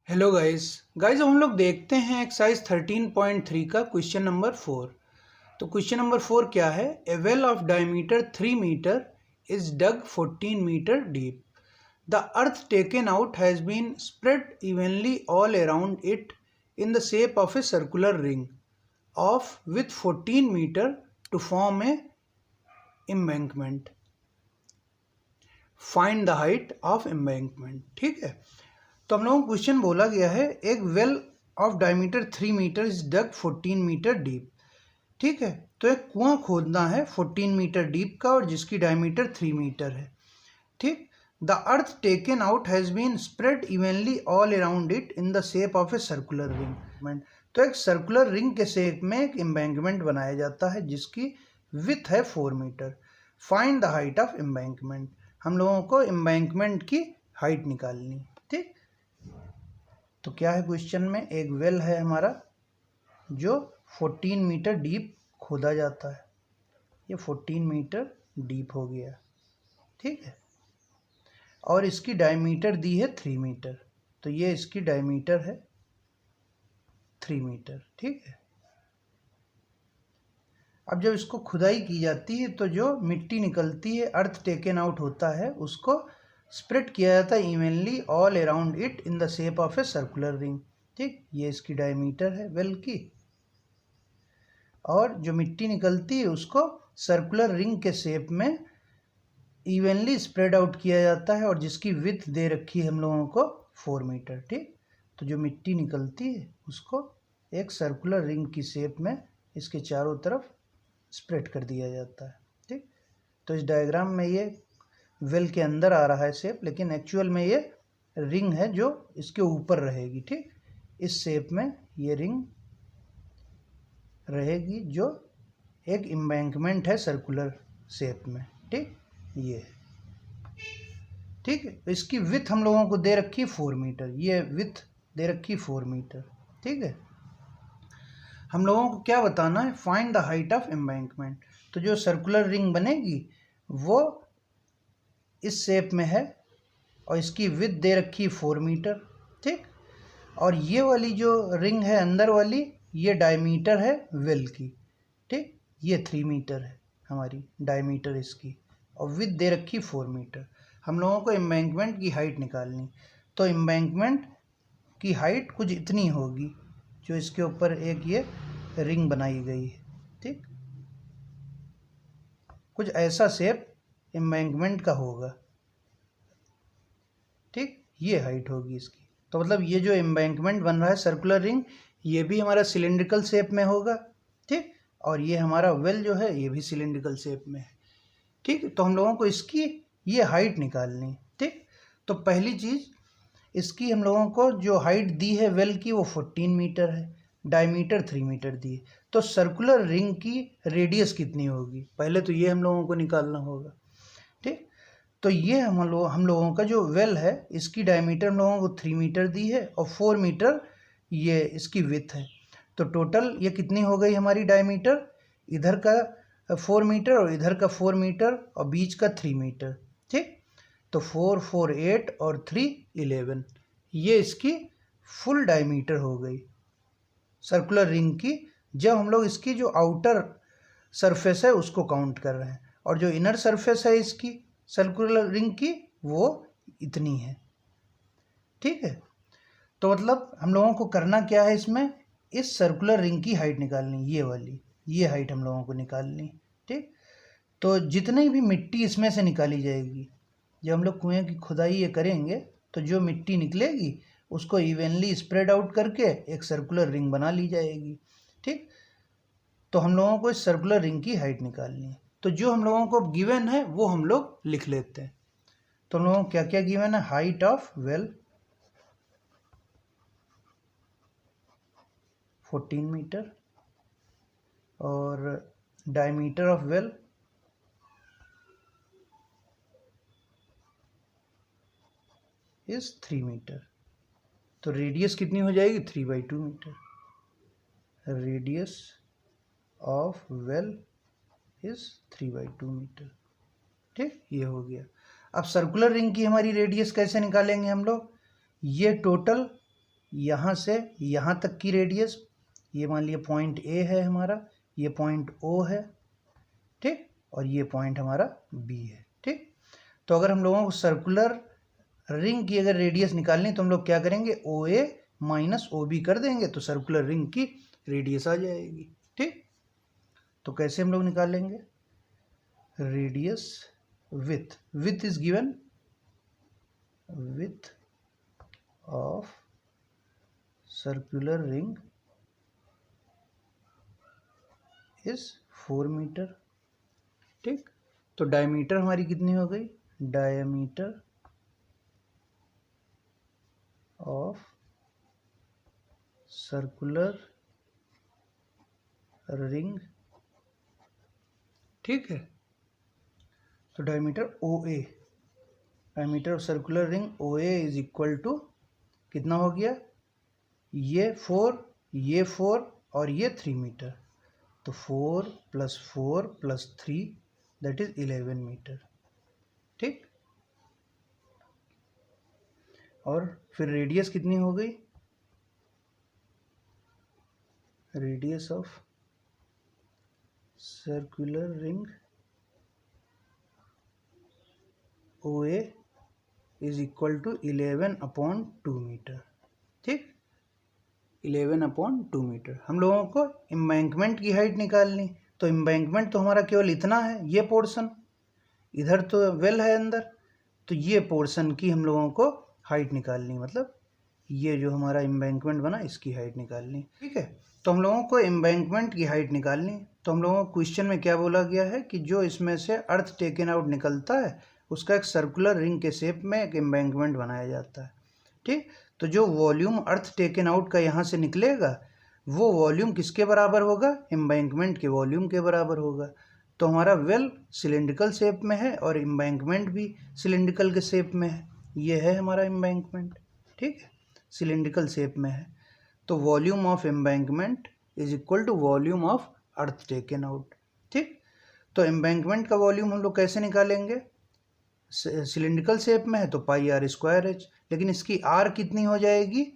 Hello guys हम लोग देखते हैं एक्सरसाइज 13.3 का क्वेश्चन नंबर 4। तो क्वेश्चन नंबर 4 क्या है? A well of diameter 3 metre is dug 14 metre deep. The earth taken out has been spread evenly all around it in the shape of a circular ring of with 14 metre to form a embankment. Find the height of embankment. ठीक है, तो हम लोगों को question बोला गया है एक well of diameter 3 metre is dug 14 metre deep. ठीक है, तो एक कुआं खोदना है 14 मीटर डीप का और जिसकी डायमीटर 3 मीटर है। ठीक, the earth taken out has been spread evenly all around it in the shape of a circular ring. तो एक सर्कुलर रिंग के शेप में एक एम्बैंकमेंट बनाया जाता है जिसकी विथ है 4 metre. Find the height of embankment. हम लोगों को एम्बैंकमेंट की हाइट निकालनी। ठीक, तो क्या है क्वेश्चन में? एक वेल है हमारा जो 14 मीटर डीप खोदा जाता है। ये 14 मीटर डीप हो गया। ठीक है, और इसकी डायमीटर दी है 3 मीटर, तो ये इसकी डायमीटर है 3 मीटर। ठीक है, अब जब इसको खुदाई की जाती है तो जो मिट्टी निकलती है, अर्थ टेकन आउट होता है, उसको स्प्रेड किया जाता है evenly all around it in the shape of a circular ring. ठीक, ये इसकी डायमीटर है वेल की, और जो मिट्टी निकलती है उसको सर्कुलर रिंग के शेप में इवनली स्प्रेड आउट किया जाता है और जिसकी विड्थ दे रखी है हम लोगों को 4 मीटर। ठीक, तो जो मिट्टी निकलती है उसको एक सर्कुलर रिंग की शेप में इसके चारों तरफ स्प्रेड कर दिया जाता है। ठीक, तो इस डायग्राम में ये वेल के अंदर आ रहा है शेप, लेकिन एक्चुअल में ये रिंग है जो इसके ऊपर रहेगी। ठीक, इस शेप में ये रिंग रहेगी जो एक एम्बैंकमेंट है सर्कुलर शेप में। ठीक, ये ठीक है, तो इसकी विथ हम लोगों को दे रखी 4 मीटर, ये विथ दे रखी 4 मीटर। ठीक है, हम लोगों को क्या बताना है? Find the height of embankment. तो जो सर्कुलर रिंग बनेगी वो इस शेप में है और इसकी विड्थ दे रखी 4 मीटर। ठीक, और ये वाली जो रिंग है अंदर वाली, ये डायमीटर है वेल की। ठीक, ये 3 मीटर है हमारी डायमीटर इसकी, और विड्थ दे रखी 4 मीटर। हम लोगों को एम्बैंकमेंट की हाइट निकालनी, तो एम्बैंकमेंट की हाइट कुछ इतनी होगी जो इसके ऊपर एक ये रिंग बनाई गई है। ठीक, कुछ ऐसा शेप एम्बैंकमेंट का होगा। ठीक, ये हाइट होगी इसकी। तो मतलब ये जो एम्बैंकमेंट बन रहा है सर्कुलर रिंग, ये भी हमारा सिलेंड्रिकल शेप में होगा। ठीक, और ये हमारा वेल जो है ये भी सिलेंड्रिकल शेप में है। ठीक, तो हम लोगों को इसकी ये हाइट निकालनी। ठीक, तो पहली चीज़, इसकी हम लोगों को जो हाइट दी है वेल की वो 14 मीटर है, डायमीटर 3 मीटर दी है। तो सर्कुलर रिंग की रेडियस कितनी होगी? पहले तो ये हम लोगों को निकालना होगा। ठीक, तो ये हम लोगों का जो वेल है इसकी डायमीटर हम लोगों को 3 मीटर दी है और 4 मीटर ये इसकी विथ है। तो टोटल ये कितनी हो गई हमारी डायमीटर? इधर का 4 मीटर और इधर का 4 मीटर और बीच का 3 मीटर। ठीक, तो 4 4 8 और 3 11, ये इसकी फुल डायमीटर हो गई सर्कुलर रिंग की, जब हम लोग इसकी जो आउटर सरफेस है उसको काउंट कर रहे हैं, और जो इनर सरफेस है इसकी सर्कुलर रिंग की वो इतनी है। ठीक है, तो मतलब हम लोगों को करना क्या है इसमें? इस सर्कुलर रिंग की हाइट निकालनी, ये वाली, ये हाइट हम लोगों को निकालनी। ठीक, तो जितनी भी मिट्टी इसमें से निकाली जाएगी, जब हम लोग कुएं की खुदाई ये करेंगे तो जो मिट्टी निकलेगी उसको इवनली स्प्रेड आउट करके एक सर्कुलर रिंग बना ली जाएगी। ठीक, तो हम लोगों को इस सर्कुलर रिंग की हाइट निकालनी है। तो जो हम लोगों को गिवन है वो हम लोग लिख लेते हैं। तो हम लोगों को क्या क्या गिवन है? हाइट ऑफ वेल 14 मीटर और diameter of well is 3 metre. तो रेडियस कितनी हो जाएगी? 3/2 metre. Radius of well is 3/2 metre. ठीक, ये हो गया। अब सर्कुलर रिंग की हमारी रेडियस कैसे निकालेंगे हम लोग? ये टोटल यहाँ से यहाँ तक की रेडियस, ये मान लिया पॉइंट ए है हमारा, ये पॉइंट ओ है, ठीक, और ये पॉइंट हमारा बी है, ठीक। तो अगर हम लोगों को सर्कुलर रिंग की अगर रेडियस निकालनी तो हम लोग क्या करेंगे, ओ ए माइनस ओ बी कर देंगे तो सर्कुलर रिंग की रेडियस आ जाएगी, ठीक। तो कैसे हम लोग निकालेंगे, radius width is given, width of circular ring is 4 metre, ठीक। तो डायमीटर हमारी कितनी हो गई, डायमीटर ऑफ सर्कुलर रिंग, ठीक है। तो diameter O A, diameter of circular ring O A is equal to कितना हो गया, ये 4 और ये 3 मीटर, तो 4 + 4 + 3 दैट इज 11 मीटर, ठीक। और फिर रेडियस कितनी हो गई, radius of circular ring O A is equal to 11/2 metre, ठीक। 11/2 मीटर। हम लोगों को एम्बैंकमेंट की हाइट निकालनी, तो एम्बैंकमेंट तो हमारा केवल इतना है, ये पोर्शन, इधर तो वेल है अंदर, तो ये पोर्शन की हम लोगों को हाइट निकालनी, मतलब ये जो हमारा एम्बैंकमेंट बना इसकी हाइट निकालनी, ठीक है। तो हम लोगों को एम्बैंकमेंट की हाइट निकालनी, तो हम लोगों को क्वेश्चन में क्या बोला गया है कि जो इसमें से अर्थ टेकन आउट निकलता है उसका एक सर्कुलर रिंग के शेप में एक एम्बैंकमेंट बनाया जाता है, ठीक। तो जो वॉल्यूम अर्थ टेकन आउट का यहाँ से निकलेगा वो वॉल्यूम किसके बराबर होगा, एम्बैंकमेंट के वॉल्यूम के बराबर होगा। तो हमारा वेल सिलिंड्रिकल शेप में है और एम्बैंकमेंट भी सिलिंड्रिकल के शेप में है, ये है हमारा एम्बैंकमेंट, ठीक है, सिलिंड्रिकल शेप में है। तो volume of embankment is equal to volume of earth taken out, ठीक। तो एम्बैंकमेंट का वॉल्यूम हम लोग कैसे निकालेंगे, सिलिंड्रिकल शेप में है तो πr²h, लेकिन इसकी r कितनी हो जाएगी,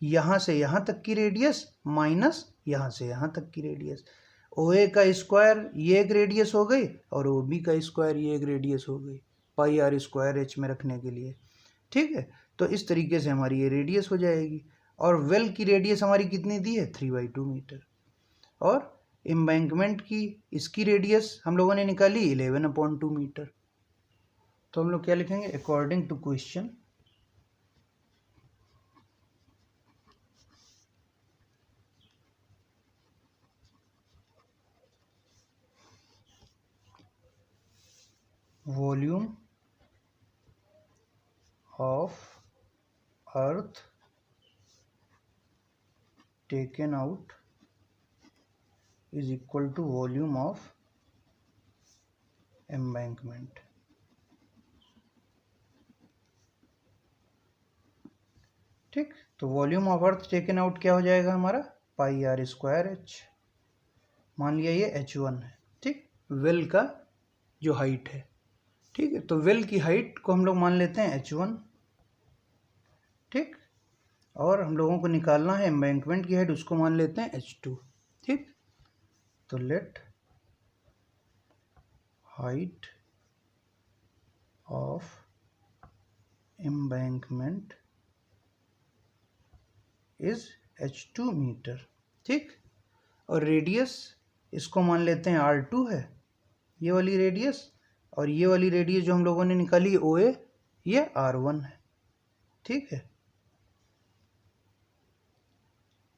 यहाँ से यहाँ तक की रेडियस माइनस यहाँ से यहाँ तक की रेडियस, ओ ए का स्क्वायर ये एक रेडियस हो गई और ओ बी का स्क्वायर ये एक रेडियस हो गई, πr² में रखने के लिए, ठीक है। तो इस तरीके से हमारी ये रेडियस हो जाएगी, और वेल की रेडियस हमारी कितनी दी है, 3/2 मीटर, और एम्बैंकमेंट की इसकी रेडियस हम लोगों ने निकाली 11/2 मीटर। तो हम लोग क्या लिखेंगे, according to question volume of earth taken out is equal to volume of embankment, ठीक। तो volume of earth taken out क्या हो जाएगा हमारा, πr²h, मान लिया ये h1 है, ठीक, वेल का जो हाइट है, ठीक है। तो वेल की हाइट को हम लोग मान लेते हैं h1, ठीक, और हम लोगों को निकालना है एम्बैंकमेंट की हाइट, उसको मान लेते हैं h2, ठीक। तो let height of embankment is h2 metre, ठीक। और रेडियस इसको मान लेते हैं r2 है, ये वाली रेडियस, और ये वाली रेडियस जो हम लोगों ने निकाली ओ ए ये r1 है, ठीक है,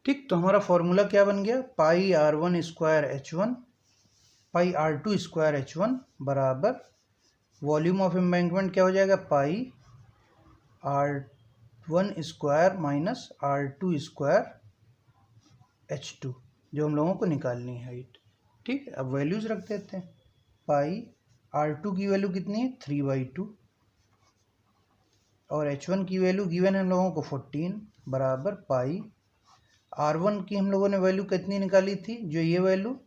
ठीक। तो हमारा फॉर्मूला क्या बन गया, πr1² h1 बराबर वॉल्यूम ऑफ एम्बैंकमेंट क्या हो जाएगा, πr1² माइनस r2² h2, जो हम लोगों को निकालनी है हाइट, ठीक है। अब वैल्यूज रख देते हैं, πr2 की वैल्यू कितनी है, 3/2, और h1 की वैल्यू गिवन है हम लोगों को 14 बराबर πr1 की हम लोगों ने वैल्यू कितनी निकाली थी, जो ये वैल्यू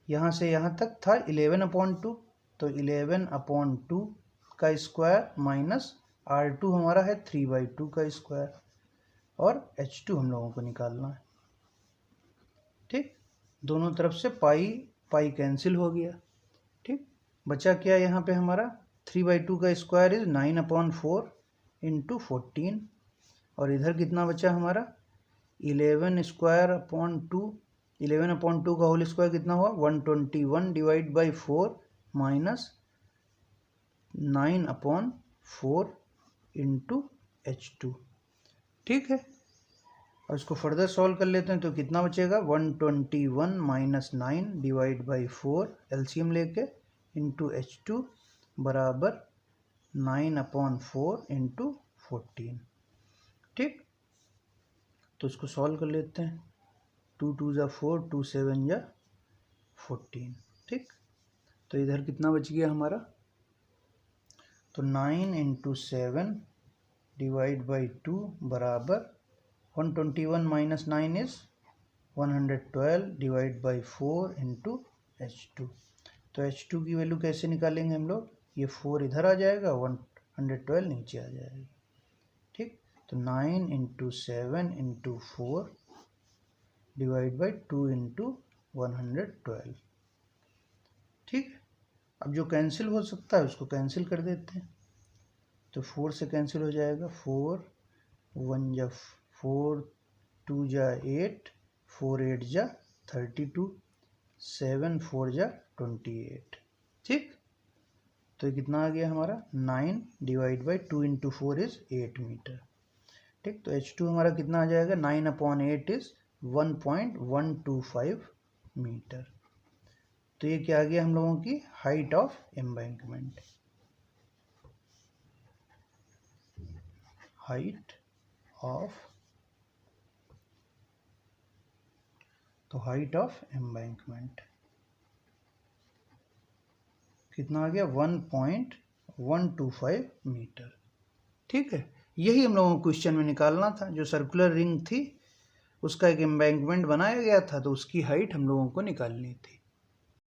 यहाँ से यहाँ तक था 11/2, तो 11/2 का स्क्वायर माइनस R2 हमारा है 3/2 का स्क्वायर और H2 हम लोगों को निकालना है। ठीक, दोनों तरफ से पाई पाई कैंसिल हो गया। ठीक, बचा क्या यहाँ पे हमारा 3/2 का स्क्वायर इज 9/4 इंटू 14 और इधर कितना बचा हमारा 11/2 11/2 का होल स्क्वायर कितना हुआ 121 divide by 4 minus 9/4 into H2। ठीक है, और इसको फर्दर सॉल्व कर लेते हैं तो कितना बचेगा 121 माइनस 9 डिवाइड बाई 4 एलसीएम लेके इंटू H2 बराबर 9/4 इंटू 14। ठीक, तो इसको सॉल्व कर लेते हैं 2 2 ज़ा 4 2 7 ज़ा 14। ठीक, तो इधर कितना बच गया हमारा तो 9 इंटू 7 डिवाइड बाई 2 बराबर 121 minus 9 is 112 divide by 4 into H2। तो H2 की वैल्यू कैसे निकालेंगे हम लोग, ये 4 इधर आ जाएगा 112 नीचे आ जाएगी। ठीक, तो 9 into 7 into 4 divide by 2 into 112। ठीक, अब जो कैंसिल हो सकता है उसको कैंसिल कर देते हैं, तो 4 से कैंसिल हो जाएगा 4 1 जा 4 2 जा 8 4 8 जा 32 7 4 जा 28। ठीक, तो ये कितना आ गया हमारा 9 divide by 2 into 4 is 8 metre. ठीक, तो H2 हमारा कितना आ जाएगा 9/8 इज 1.125 मीटर। तो ये क्या आ गया हम लोगों की height of embankment. Height of, तो हाइट ऑफ एम्बैंकमेंट कितना आ गया 1.125 मीटर। ठीक है, यही हम लोगों को क्वेश्चन में निकालना था। जो सर्कुलर रिंग थी उसका एक एम्बैंकमेंट बनाया गया था तो उसकी हाइट हम लोगों को निकालनी थी।